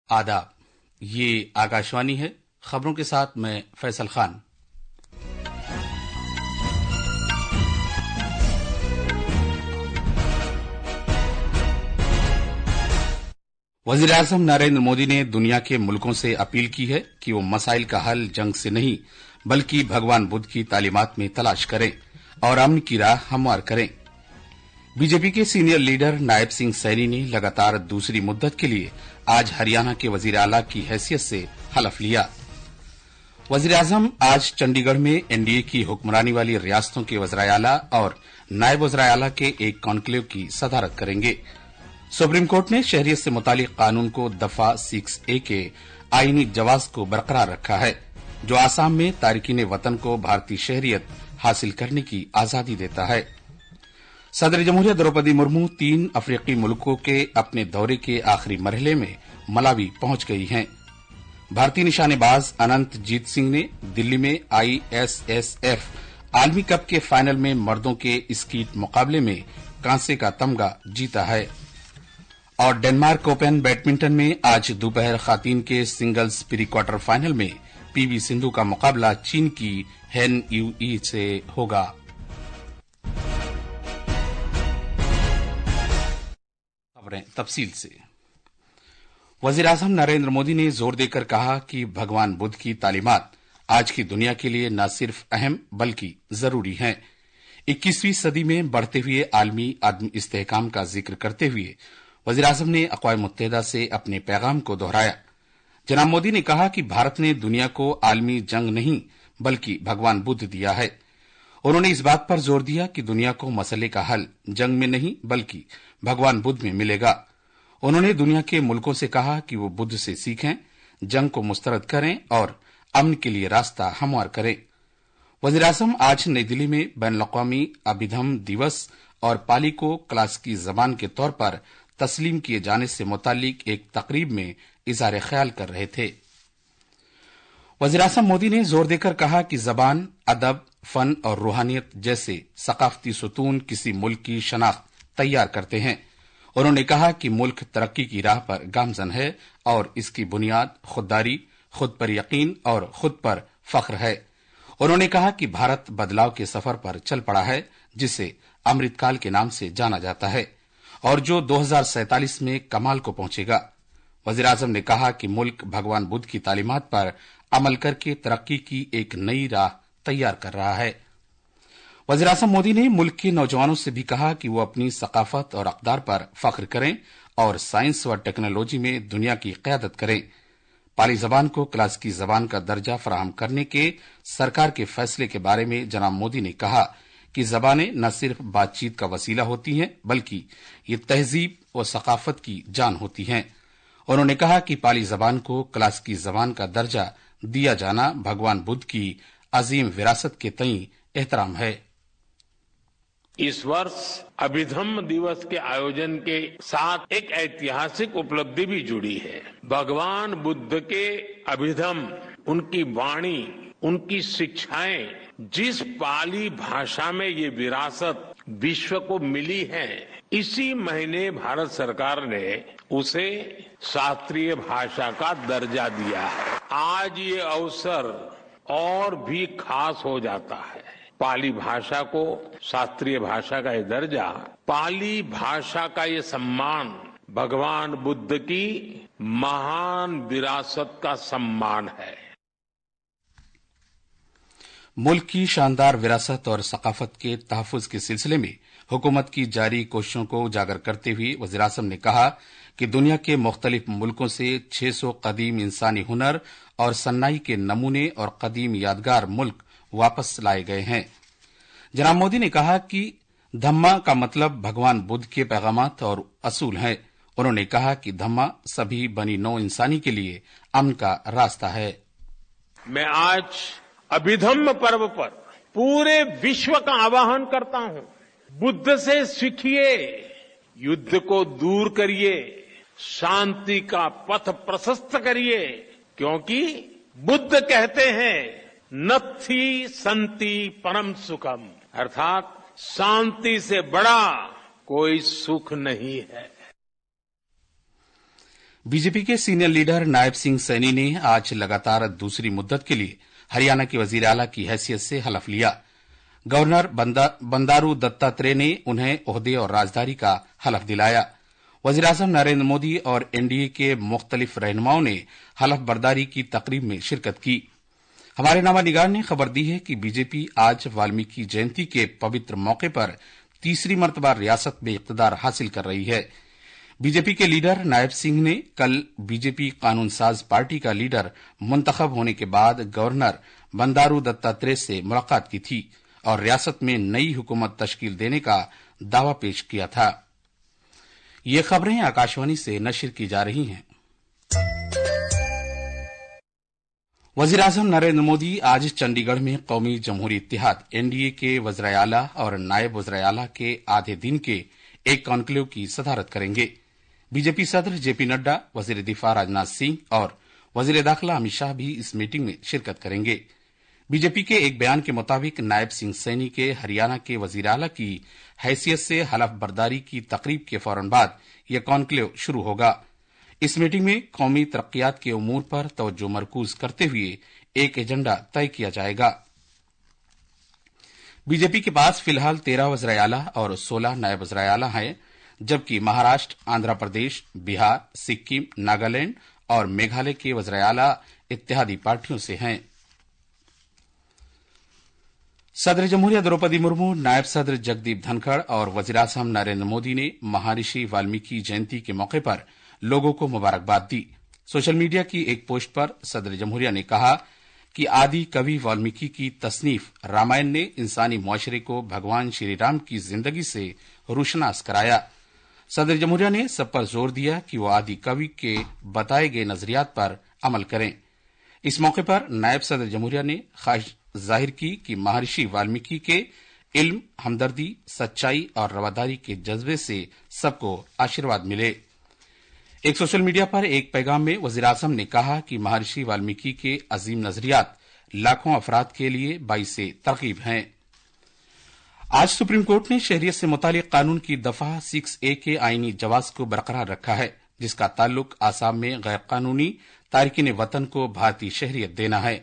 आदाब, ये आकाशवाणी है। खबरों के साथ मैं फैसल खान। वजीर आजम नरेंद्र मोदी ने दुनिया के मुल्कों से अपील की है कि वो मसाइल का हल जंग से नहीं बल्कि भगवान बुद्ध की तालीमात में तलाश करें और अमन की राह हमवार करें। बीजेपी के सीनियर लीडर नायब सिंह सैनी ने लगातार दूसरी मुद्दत के लिए आज हरियाणा के वजीर आला की हैसियत से हलफ लिया। वजीर आजम आज चंडीगढ़ में एनडीए की हुक्मरानी वाली रियासतों के वज़राए आला और नायब वज़राए आला के एक कॉन्क्लेव की सदारत करेंगे। सुप्रीम कोर्ट ने शहरियत से मुतालिक कानून को दफा 6A के आईनी जवाज को बरकरार रखा है, जो आसाम में तारिकीन वतन को भारतीय शहरियत हासिल करने की आजादी देता है। सदर जमहूरिया द्रौपदी मुर्मू 3 अफ्रीकी मुल्कों के अपने दौरे के आखिरी मरहले में मलावी पहुंच गई हैं। भारतीय निशानेबाज अनंतजीत सिंह ने दिल्ली में ISSF आलमी कप के फाइनल में मर्दों के स्कीट मुकाबले में कांसे का तमगा जीता है। और डेनमार्क ओपन बैडमिंटन में आज दोपहर खातीन के सिंगल्स प्री क्वार्टर फाइनल में PV सिंधु का मुकाबला चीन की हेन यूई से होगा। खबरें तफसील से। वजीर आजम नरेंद्र मोदी ने जोर देकर कहा कि भगवान बुद्ध की तालीमात आज की दुनिया के लिए न सिर्फ अहम बल्कि जरूरी हैं। 21वीं सदी में बढ़ते हुए आलमी आदमी इस्तेहकाम का जिक्र करते हुए वजीर आजम ने अक़वाम मुत्तहिदा से अपने पैगाम को दोहराया। जनाब मोदी ने कहा कि भारत ने दुनिया को आलमी जंग नहीं बल्कि भगवान बुद्ध दिया है। उन्होंने इस बात पर जोर दिया कि दुनिया को मसले का हल जंग में नहीं बल्कि भगवान बुद्ध में मिलेगा। उन्होंने दुनिया के मुल्कों से कहा कि वो बुद्ध से सीखें, जंग को मुस्तरद करें और अमन के लिए रास्ता हमवार करें। वजीर आजम आज नई दिल्ली में बैनुल-अक़वामी अभिधम्म दिवस और पाली को क्लास की जबान के तौर पर तस्लीम किए जाने से मुतालिक एक तकरीब में इज़हार ख्याल कर रहे थे। वज़ीर आज़म मोदी ने जोर देकर कहा कि जबान, अदब, फन और रूहानियत जैसे सकाफती सुतून किसी मुल्क की शनाख्त तैयार करते हैं। उन्होंने कहा कि मुल्क तरक्की की राह पर गामजन है और इसकी बुनियाद खुददारी, खुद पर यकीन और खुद पर फख्र है। उन्होंने कहा कि भारत बदलाव के सफर पर चल पड़ा है, जिसे अमृतकाल के नाम से जाना जाता है और जो 2047 में कमाल को पहुंचेगा। वजीर आजम ने कहा कि मुल्क भगवान बुद्ध की तालीमात पर अमल करके तरक्की की एक नई राह तैयार कर रहा है। वजीर आजम मोदी ने मुल्क के नौजवानों से भी कहा कि वो अपनी सकाफत और अक़दार पर फख्र करें और साइंस व टेक्नोलॉजी में दुनिया की क़यादत करें। पाली जबान को क्लास की जबान का दर्जा फराहम करने के सरकार के फैसले के बारे में जनाब मोदी ने कहा कि जबानें न सिर्फ बातचीत का वसीला होती हैं बल्कि ये तहजीब और सकाफत की जान होती हैं। उन्होंने कहा कि पाली जबान को क्लास की जबान का दर्जा दिया जाना भगवान बुद्ध की अजीम विरासत के तई एहतराम है। इस वर्ष अभिधम्म दिवस के आयोजन के साथ एक ऐतिहासिक उपलब्धि भी जुड़ी है। भगवान बुद्ध के अभिधम्म, उनकी वाणी, उनकी शिक्षाएं, जिस पाली भाषा में ये विरासत विश्व को मिली है, इसी महीने भारत सरकार ने उसे शास्त्रीय भाषा का दर्जा दिया है। आज ये अवसर और भी खास हो जाता है। पाली भाषा को शास्त्रीय भाषा का ये दर्जा, पाली भाषा का ये सम्मान भगवान बुद्ध की महान विरासत का सम्मान है। मुल्क की शानदार विरासत और सकाफत के तहफ़्फ़ुज़ के सिलसिले में हुकूमत की जारी कोशिशों को उजागर करते हुए वज़ीर आज़म ने कहा कि दुनिया के मुख्तलिफ मुल्कों से 600 कदीम इंसानी हुनर और सन्नाई के नमूने और कदीम यादगार मुल्क वापस लाए गए हैं। जनाब मोदी ने कहा कि धम्मा का मतलब भगवान बुद्ध के पैगामात और असूल हैं। उन्होंने कहा कि धम्मा सभी बनी नौ इंसानी के लिए अमन का रास्ता है। मैं आज अभिधम्म पर्व पर पूरे विश्व का आह्वान करता हूं, बुद्ध से सीखिए, युद्ध को दूर करिए, शांति का पथ प्रशस्त करिए, क्योंकि बुद्ध कहते हैं नत्थी संति परम सुखम, अर्थात शांति से बड़ा कोई सुख नहीं है। बीजेपी के सीनियर लीडर नायब सिंह सैनी ने आज लगातार दूसरी मुद्दत के लिए हरियाणा के वजीर आला की हैसियत से हलफ लिया। गवर्नर बंदारू दत्तात्रेय ने उन्हें ओहदे और राजदारी का हलफ दिलाया। वजीर आजम नरेंद्र मोदी और एनडीए के मुख्तलिफ रहनुमाओं ने हलफ बर्दारी की तकरीब में शिरकत की। हमारे नामानिगार ने खबर दी है कि बीजेपी आज वाल्मीकि जयंती के पवित्र मौके पर तीसरी मर्तबा रियासत में इक्तदार हासिल कर रही है। बीजेपी के लीडर नायब सिंह ने कल बीजेपी कानून साज पार्टी का लीडर मुंतखब होने के बाद गवर्नर बंदारू दत्तात्रेय से मुलाकात की थी और रियासत में नई हुकूमत तश्कील देने का दावा पेश किया था। ये खबरें आकाशवाणी से नश्र की जा रही हैं। वजीर आजम नरेंद्र मोदी आज चंडीगढ़ में कौमी जमहूरी इत्तेहाद एनडीए के वज़ीर आला और नायब वज़ीर आला के आधे दिन के एक कॉन्क्लेव की सदारत करेंगे। बीजेपी सदर जेपी नड्डा, वजीर दिफा राजनाथ सिंह और वजीर दाखिला अमित शाह भी इस मीटिंग में शिरकत करेंगे। बीजेपी के एक बयान के मुताबिक नायब सिंह सैनी के हरियाणा के वज़ीर आला की हैसियत से हलफ बर्दारी की तकरीब के फौरन बाद यह कॉन्क्लेव शुरू होगा। इस मीटिंग में कौमी तरक्कियात के उमूर पर तवज्जो मरकूज करते हुए एक एजेंडा तय किया जाएगा। बीजेपी के पास फिलहाल 13 वज़ीर आला और 16 नायब वज़ीर आला हैं, जबकि महाराष्ट्र, आंध्र प्रदेश, बिहार, सिक्किम, नागालैंड और मेघालय के वज़ीर आला इत्तेहादी पार्टियों से हैं। सदर जमहूरिया द्रौपदी मुर्मू, नायब सदर जगदीप धनखड़ और वज़ीर आज़म नरेंद्र मोदी ने महर्षि वाल्मीकि जयंती के मौके पर लोगों को मुबारकबाद दी। सोशल मीडिया की एक पोस्ट पर सदर जमहूरिया ने कहा कि आदि कवि वाल्मीकि की तसनीफ रामायण ने इंसानी मुआशरे को भगवान श्रीराम की जिंदगी से रोशनास कराया। सदर जमहूरिया ने सब पर जोर दिया कि वो आदि कवि के बताए गए नजरियात पर अमल करें। इस मौके पर नायब सदर जमहूरिया ने ख्वाहिश जाहिर की कि महर्षि वाल्मीकि के इल्म, हमदर्दी, सच्चाई और रवादारी के जज्बे से सबको आशीर्वाद मिले। एक सोशल मीडिया पर एक पैगाम में वज़ीर आज़म ने कहा कि महर्षि वाल्मीकि के अजीम नजरियात लाखों अफराद के लिए बाइस तरगीब हैं। आज सुप्रीम कोर्ट ने शहरियत से मुतालिक कानून की दफा 6A के आईनी जवाज को बरकरार रखा है, जिसका ताल्लुक आसाम में गैर कानूनी तारकिन वतन को भारतीय शहरियत देना है।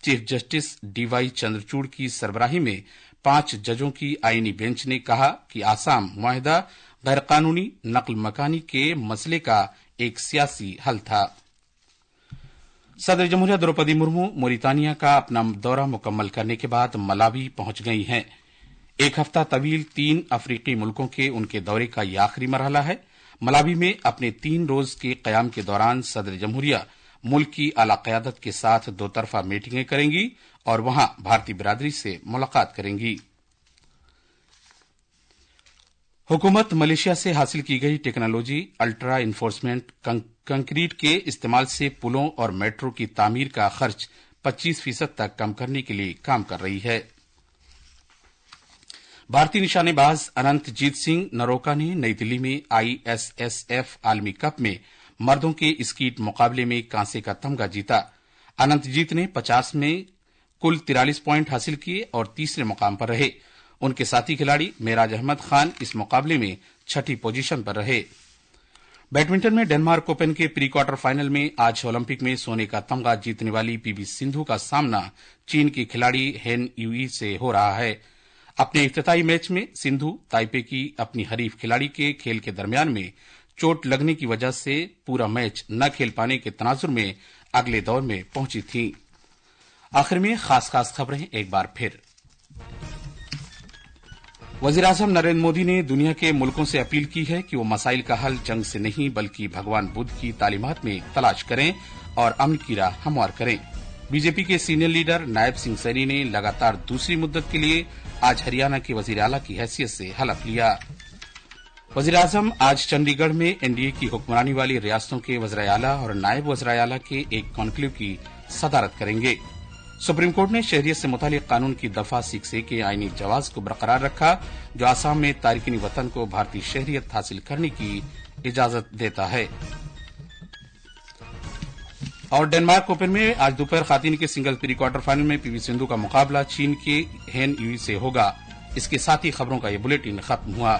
चीफ जस्टिस डीवाई चंद्रचूड़ की सरबराही में 5 जजों की आईनी बेंच ने कहा कि आसाम मुआहदा गैर कानूनी नकल मकानी के मसले का एक सियासी हल था। सदर जमहूरिया द्रौपदी मुर्मू मोरितानिया का अपना दौरा मुकम्मल करने के बाद मलावी पहुंच गई हैं। एक हफ्ता तवील 3 अफ्रीकी मुल्कों के उनके दौरे का यह आखिरी मरहला है। मलावी में अपने 3 रोज के कयाम के दौरान सदर जमहूरिया मुल्क की आला क़यादत के साथ 2 तरफा मीटिंगें करेंगी और वहां भारतीय बिरादरी से मुलाकात करेंगी। हुकूमत मलेशिया से हासिल की गई टेक्नोलॉजी अल्ट्रा इन्फोर्समेंट कंक्रीट के इस्तेमाल से पुलों और मेट्रो की तामीर का खर्च 25% तक कम करने के लिए काम कर रही है। भारतीय निशानेबाज अनंतजीत सिंह नरोका ने नई दिल्ली में ISSF आलमी कप में मर्दों के स्कीट मुकाबले में कांसे का तमगा जीता। अनंतजीत ने 50 में कुल 43 पॉइंट हासिल किए और तीसरे मुकाम पर रहे। उनके साथी खिलाड़ी मेराज अहमद खान इस मुकाबले में 6ठी पोजीशन पर रहे। बैडमिंटन में डेनमार्क ओपन के प्री क्वार्टर फाइनल में आज ओलंपिक में सोने का तमगा जीतने वाली पीवी सिंधु का सामना चीन की खिलाड़ी हेन यूई से हो रहा है। अपने इफ्तिताई मैच में सिंधु ताइपे की अपनी हरीफ खिलाड़ी के खेल के दरमियान में चोट लगने की वजह से पूरा मैच न खेल पाने के तनाजुर में अगले दौर में पहुंची थी। आखिर में खास खबरें एक बार फिर। वज़ीर आज़म नरेंद्र मोदी ने दुनिया के मुल्कों से अपील की है कि वो मसाइल का हल जंग से नहीं बल्कि भगवान बुद्ध की तालीमात में तलाश करें और अमन की राह हमवार करें। बीजेपी के सीनियर लीडर नायब सिंह सैनी ने लगातार दूसरी मुद्दत के लिए आज हरियाणा के वज़ीर आला की हैसियत से हलफ लिया। वज़ीर आज़म आज चंडीगढ़ में एनडीए की हुक्मरानी वाली रियासतों के वज़ीर आला और नायब वज़ीर आला के एक कॉन्क्लेव की सदारत करेंगे। सुप्रीम कोर्ट ने शहरियत से मुतालिक कानून की दफा 6A के आईनी जवाज को बरकरार रखा, जो आसाम में तारकिन वतन को भारतीय शहरियत हासिल करने की इजाजत देता है। और डेनमार्क ओपन में आज दोपहर खातिन के सिंगल प्री क्वार्टर फाइनल में पीवी सिंधु का मुकाबला चीन के हेन यूई से होगा। इसके साथ ही खबरों का ये बुलेटिन खत्म हुआ।